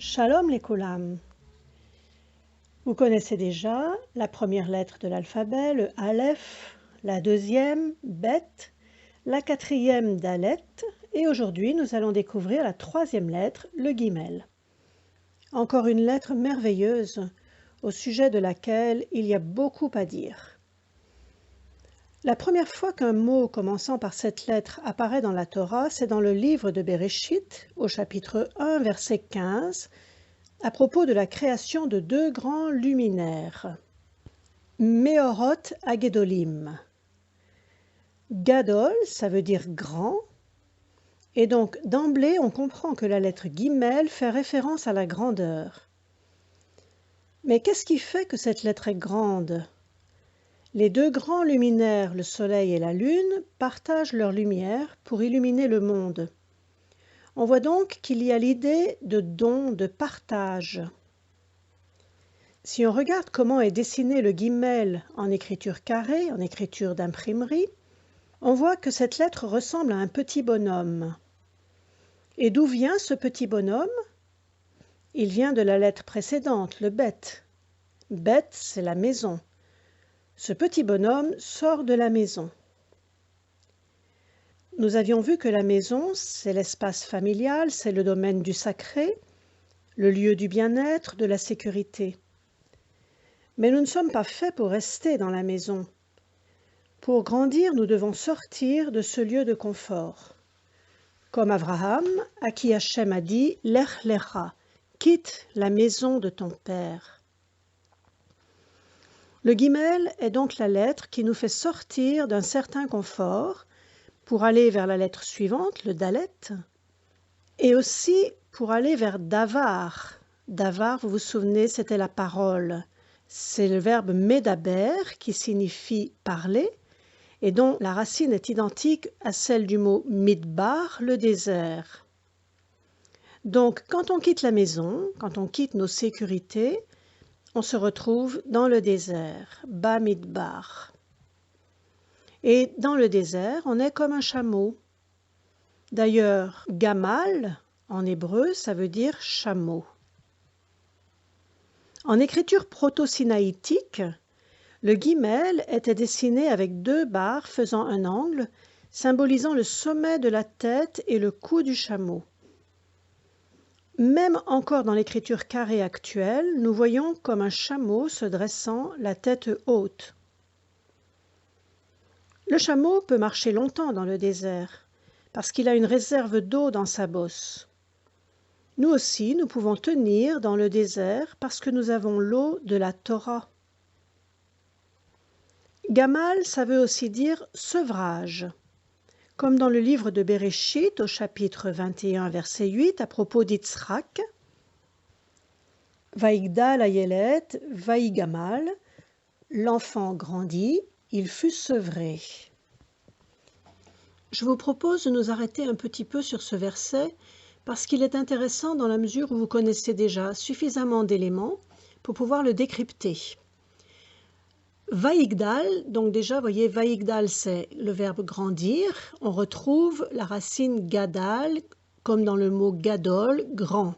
Shalom les Koulam. Vous connaissez déjà la première lettre de l'alphabet, le Aleph, la deuxième, Bet, la quatrième, Dalet, et aujourd'hui nous allons découvrir la troisième lettre, le Gimel. Encore une lettre merveilleuse au sujet de laquelle il y a beaucoup à dire. La première fois qu'un mot commençant par cette lettre apparaît dans la Torah, c'est dans le livre de Bereshit, au chapitre 1, verset 15, à propos de la création de deux grands luminaires, Meorot Hagedolim. Gadol, ça veut dire grand, et donc d'emblée on comprend que la lettre Gimel fait référence à la grandeur. Mais qu'est-ce qui fait que cette lettre est grande? Les deux grands luminaires, le soleil et la lune, partagent leur lumière pour illuminer le monde. On voit donc qu'il y a l'idée de don, de partage. Si on regarde comment est dessiné le Gimel en écriture carrée, en écriture d'imprimerie, on voit que cette lettre ressemble à un petit bonhomme. Et d'où vient ce petit bonhomme? Il vient de la lettre précédente, le Bet. Bet, c'est la maison. Ce petit bonhomme sort de la maison. Nous avions vu que la maison, c'est l'espace familial, c'est le domaine du sacré, le lieu du bien-être, de la sécurité. Mais nous ne sommes pas faits pour rester dans la maison. Pour grandir, nous devons sortir de ce lieu de confort. Comme Abraham, à qui Hachem a dit « Lech lecha », quitte la maison de ton père. Le Gimel est donc la lettre qui nous fait sortir d'un certain confort pour aller vers la lettre suivante, le Dalet, et aussi pour aller vers Davar. Davar, vous vous souvenez, c'était la parole. C'est le verbe medaber qui signifie parler et dont la racine est identique à celle du mot midbar, le désert. Donc, quand on quitte la maison, quand on quitte nos sécurités, on se retrouve dans le désert, Bamidbar. Et dans le désert, on est comme un chameau. D'ailleurs, gamal, en hébreu, ça veut dire chameau. En écriture proto-sinaïtique, le Gimel était dessiné avec deux barres faisant un angle, symbolisant le sommet de la tête et le cou du chameau. Même encore dans l'écriture carrée actuelle, nous voyons comme un chameau se dressant, la tête haute. Le chameau peut marcher longtemps dans le désert, parce qu'il a une réserve d'eau dans sa bosse. Nous aussi, nous pouvons tenir dans le désert parce que nous avons l'eau de la Torah. Gamal, ça veut aussi dire sevrage. Comme dans le livre de Bereshit, au chapitre 21, verset 8, à propos d'Yitzhak, Vaïgdal Ayelet, Vaïgamal, l'enfant grandit, il fut sevré. Je vous propose de nous arrêter un petit peu sur ce verset parce qu'il est intéressant dans la mesure où vous connaissez déjà suffisamment d'éléments pour pouvoir le décrypter. Vaïgdal, donc déjà, vous voyez, Vaïgdal, c'est le verbe grandir. On retrouve la racine gadal, comme dans le mot gadol, grand.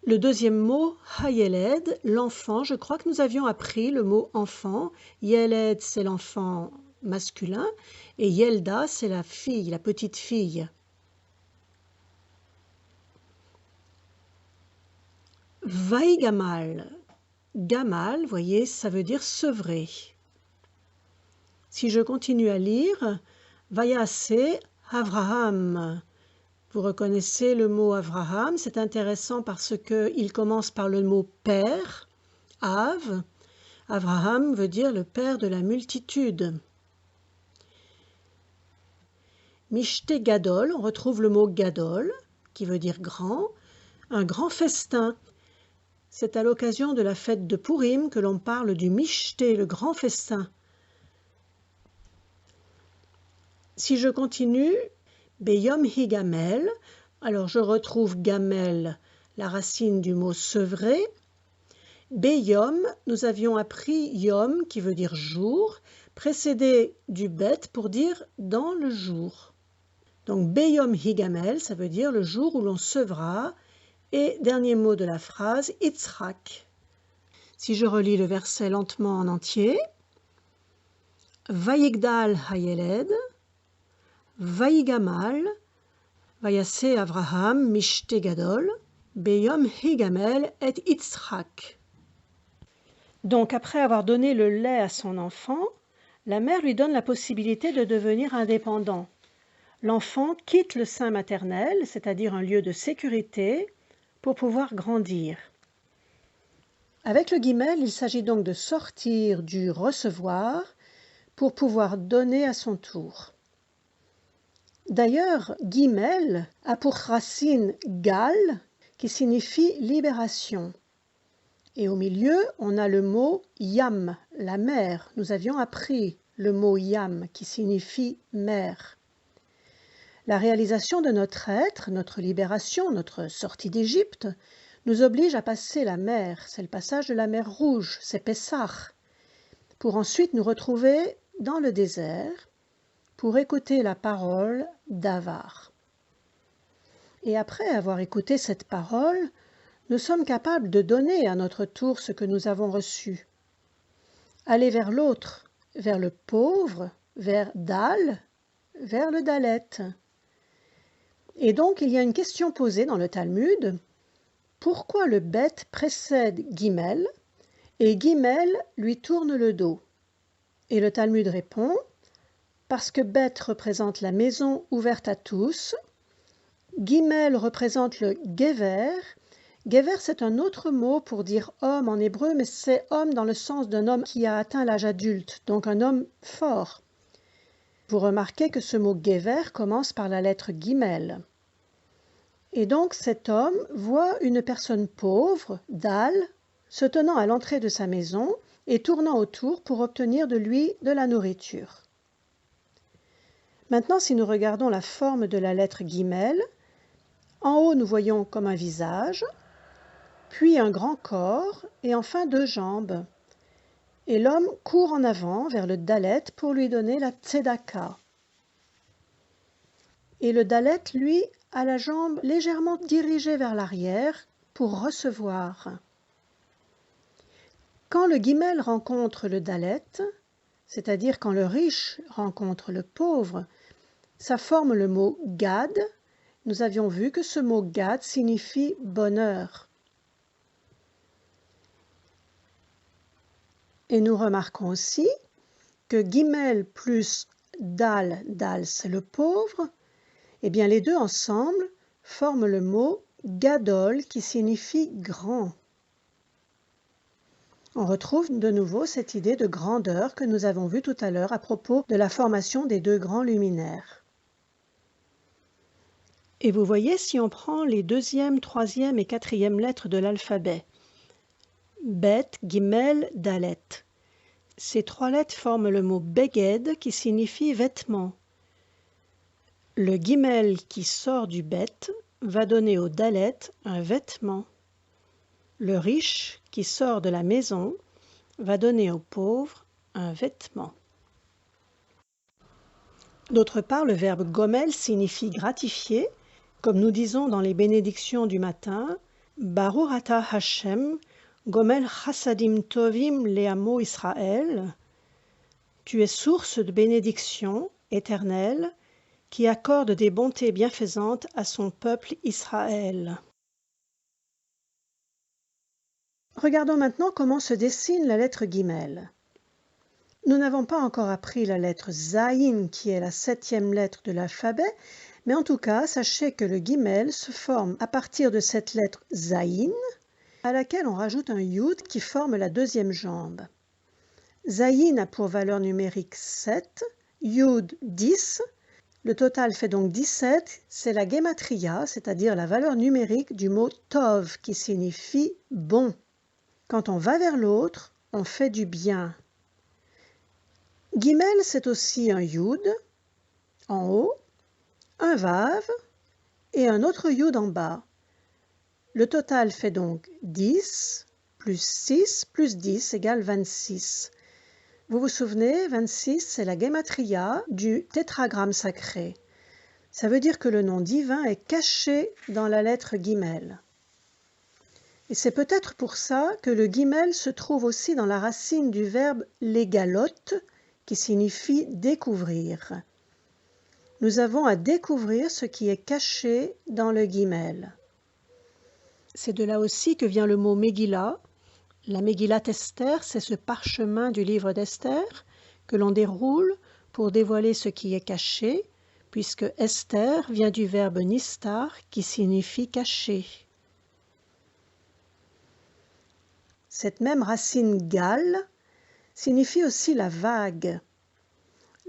Le deuxième mot, hayeled, l'enfant, je crois que nous avions appris le mot enfant. Yeled, c'est l'enfant masculin, et Yelda, c'est la fille, la petite fille. Vaïgamal. Gamal, voyez, ça veut dire sevrer. Si je continue à lire, Vayassé Avraham. Vous reconnaissez le mot Avraham, c'est intéressant parce qu'il commence par le mot père, Av. Avraham veut dire le père de la multitude. Mishte Gadol, on retrouve le mot Gadol, qui veut dire grand, un grand festin. C'est à l'occasion de la fête de Purim que l'on parle du Mishté, le grand festin. Si je continue, Beyom Higamel, alors je retrouve Gamel, la racine du mot sevré. Beyom, nous avions appris Yom, qui veut dire jour, précédé du Bet pour dire dans le jour. Donc Beyom Higamel, ça veut dire le jour où l'on sevra, Et dernier mot de la phrase, Yitzhak. Si je relis le verset lentement en entier, Vayigdal hayeled, Vayigamal, Vayase Avraham mishte gadol, Beyom higamel et Yitzhak. Donc après avoir donné le lait à son enfant, la mère lui donne la possibilité de devenir indépendant. L'enfant quitte le sein maternel, c'est-à-dire un lieu de sécurité, pour pouvoir grandir. Avec le guimel, il s'agit donc de sortir du recevoir pour pouvoir donner à son tour. D'ailleurs, guimel a pour racine gal, qui signifie libération. Et au milieu, on a le mot yam, la mer. Nous avions appris le mot yam, qui signifie mer. La réalisation de notre être, notre libération, notre sortie d'Égypte, nous oblige à passer la mer. C'est le passage de la mer Rouge, c'est Pessah, pour ensuite nous retrouver dans le désert, pour écouter la parole d'Avar. Et après avoir écouté cette parole, nous sommes capables de donner à notre tour ce que nous avons reçu. Aller vers l'autre, vers le pauvre, vers Dal, vers le Dalet. Et donc il y a une question posée dans le Talmud. Pourquoi le Bet précède Gimel et Gimel lui tourne le dos? Et le Talmud répond, parce que Bet représente la maison ouverte à tous, Gimel représente le Gever. Gever, c'est un autre mot pour dire homme en hébreu, mais c'est homme dans le sens d'un homme qui a atteint l'âge adulte, donc un homme fort. Vous remarquez que ce mot Gever commence par la lettre Gimel. Et donc cet homme voit une personne pauvre, Dal, se tenant à l'entrée de sa maison et tournant autour pour obtenir de lui de la nourriture. Maintenant, si nous regardons la forme de la lettre Gimel, en haut nous voyons comme un visage, puis un grand corps et enfin 2 jambes. Et l'homme court en avant vers le Dalet pour lui donner la Tzedaka. Et le Dalet, lui, a la jambe légèrement dirigée vers l'arrière pour recevoir. Quand le Gimel rencontre le Dalet, c'est-à-dire quand le riche rencontre le pauvre, ça forme le mot Gad. Nous avions vu que ce mot Gad signifie bonheur. Et nous remarquons aussi que Gimel plus Dal, Dal c'est le pauvre, eh bien les deux ensemble forment le mot Gadol qui signifie grand. On retrouve de nouveau cette idée de grandeur que nous avons vue tout à l'heure à propos de la formation des 2 grands luminaires. Et vous voyez, si on prend les 2e, 3e et 4e lettres de l'alphabet, Bet, Gimel, Dalet, ces 3 lettres forment le mot Beged qui signifie vêtement. Le Gimel qui sort du Bet va donner au Dalet un vêtement. Le riche qui sort de la maison va donner au pauvre un vêtement. D'autre part, le verbe gomel signifie gratifier, comme nous disons dans les bénédictions du matin, Baruch ata Hashem, gomel chassadim tovim le'amo Israël. Tu es source de bénédiction éternelle qui accorde des bontés bienfaisantes à son peuple Israël. Regardons maintenant comment se dessine la lettre Gimel. Nous n'avons pas encore appris la lettre Zayin, qui est la 7e lettre de l'alphabet, mais en tout cas, sachez que le Gimel se forme à partir de cette lettre Zayin, à laquelle on rajoute un Yud qui forme la 2e jambe. Zayin a pour valeur numérique 7, Yud 10, le total fait donc 17, c'est la Gematria, c'est-à-dire la valeur numérique du mot Tov, qui signifie bon. Quand on va vers l'autre, on fait du bien. Gimel, c'est aussi un Yud en haut, un Vav et un autre Yud en bas. Le total fait donc 10 plus 6 plus 10 égale 26. Vous vous souvenez, 26, c'est la Gematria du tétragramme sacré. Ça veut dire que le nom divin est caché dans la lettre Gimel. Et c'est peut-être pour ça que le guimel se trouve aussi dans la racine du verbe légalote, qui signifie découvrir. Nous avons à découvrir ce qui est caché dans le guimel. C'est de là aussi que vient le mot Megillah. La Megillat Esther, c'est ce parchemin du livre d'Esther que l'on déroule pour dévoiler ce qui est caché, puisque Esther vient du verbe nistar qui signifie caché. Cette même racine gal signifie aussi la vague.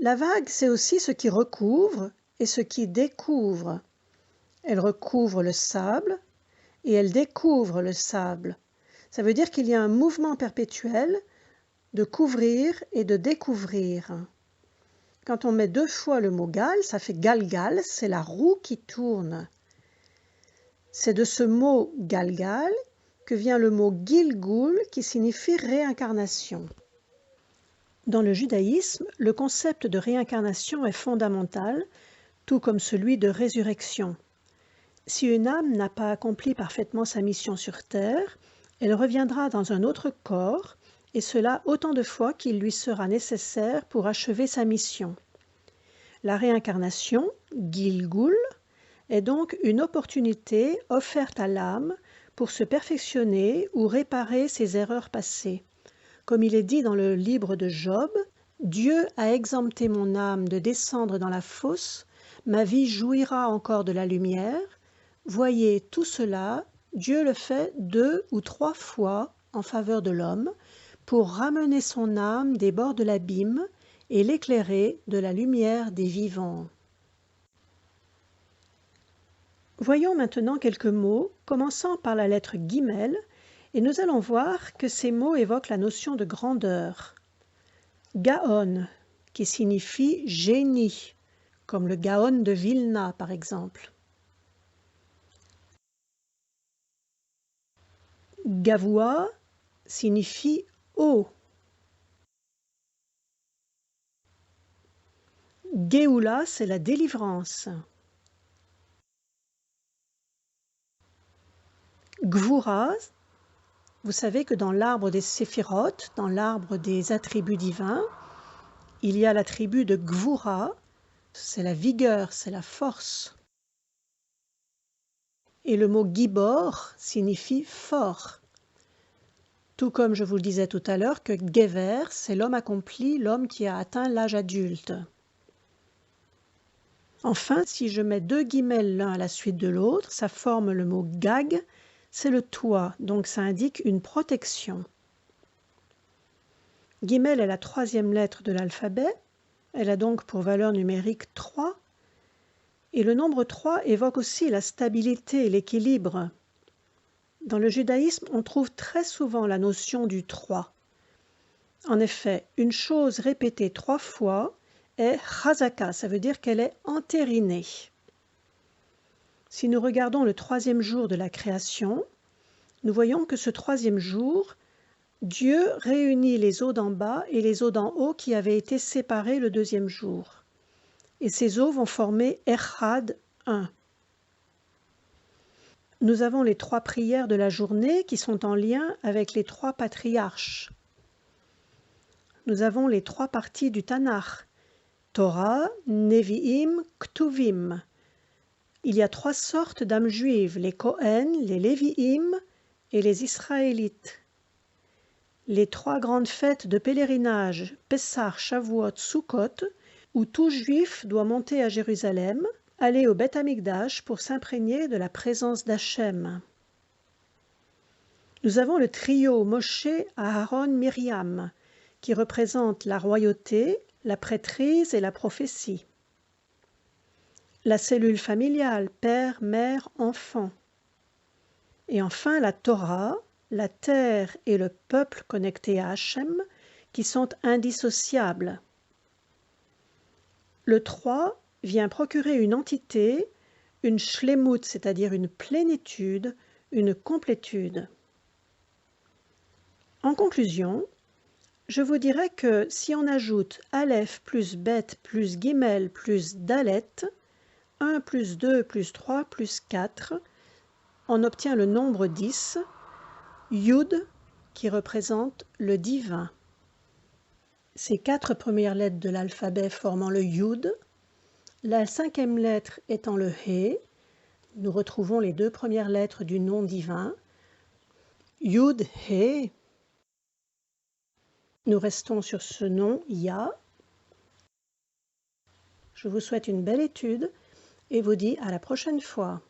La vague, c'est aussi ce qui recouvre et ce qui découvre. Elle recouvre le sable et elle découvre le sable. Ça veut dire qu'il y a un mouvement perpétuel de couvrir et de découvrir. Quand on met 2 fois le mot gal, ça fait galgal, c'est la roue qui tourne. C'est de ce mot galgal que vient le mot Gilgul qui signifie réincarnation. Dans le judaïsme, le concept de réincarnation est fondamental, tout comme celui de résurrection. Si une âme n'a pas accompli parfaitement sa mission sur terre, elle reviendra dans un autre corps, et cela autant de fois qu'il lui sera nécessaire pour achever sa mission. La réincarnation, Gilgul, est donc une opportunité offerte à l'âme pour se perfectionner ou réparer ses erreurs passées. Comme il est dit dans le livre de Job, « Dieu a exempté mon âme de descendre dans la fosse, ma vie jouira encore de la lumière. Voyez, tout cela, Dieu le fait 2 ou 3 fois en faveur de l'homme, pour ramener son âme des bords de l'abîme et l'éclairer de la lumière des vivants. » Voyons maintenant quelques mots, commençant par la lettre guimel, et nous allons voir que ces mots évoquent la notion de grandeur. Gaon, qui signifie génie, comme le Gaon de Vilna par exemple. Gavoua signifie haut. Géoula, c'est la délivrance. Gvoura, vous savez que dans l'arbre des séphirotes, dans l'arbre des attributs divins, il y a l'attribut de Gvoura, c'est la vigueur, c'est la force. Et le mot Gibor signifie fort. Tout comme je vous le disais tout à l'heure que Gever, c'est l'homme accompli, l'homme qui a atteint l'âge adulte. Enfin, si je mets 2 guimels l'un à la suite de l'autre, ça forme le mot Gag, c'est le toit, donc ça indique une protection. Guimel est la 3e lettre de l'alphabet, elle a donc pour valeur numérique 3, et le nombre 3 évoque aussi la stabilité et l'équilibre. Dans le judaïsme, on trouve très souvent la notion du 3. En effet, une chose répétée 3 fois est chazaka, ça veut dire qu'elle est entérinée. Si nous regardons le 3e jour de la création, nous voyons que ce 3e jour, Dieu réunit les eaux d'en bas et les eaux d'en haut qui avaient été séparées le 2e jour. Et ces eaux vont former Echad 1. Nous avons les 3 prières de la journée qui sont en lien avec les 3 patriarches. Nous avons les 3 parties du Tanakh, Torah, Nevi'im, Ktuvim. Il y a 3 sortes d'âmes juives, les Kohen, les Lévi'im et les Israélites. Les 3 grandes fêtes de pèlerinage, Pessah, Shavuot, Sukkot, où tout juif doit monter à Jérusalem, aller au Beth Amikdash pour s'imprégner de la présence d'Hachem. Nous avons le trio Moshe, Aaron, Myriam, qui représente la royauté, la prêtrise et la prophétie. La cellule familiale, père, mère, enfant. Et enfin la Torah, la terre et le peuple connectés à Hachem, qui sont indissociables. Le 3 vient procurer une entité, une shlemut, c'est-à-dire une plénitude, une complétude. En conclusion, je vous dirais que si on ajoute Aleph plus Bet plus Gimel plus Dalet, 1 plus 2 plus 3 plus 4, on obtient le nombre 10, Yud qui représente le divin. Ces 4 premières lettres de l'alphabet formant le Yud, la 5e lettre étant le He, nous retrouvons les 2 premières lettres du nom divin. Yud, He. Nous restons sur ce nom Ya. Je vous souhaite une belle étude et vous dis à la prochaine fois.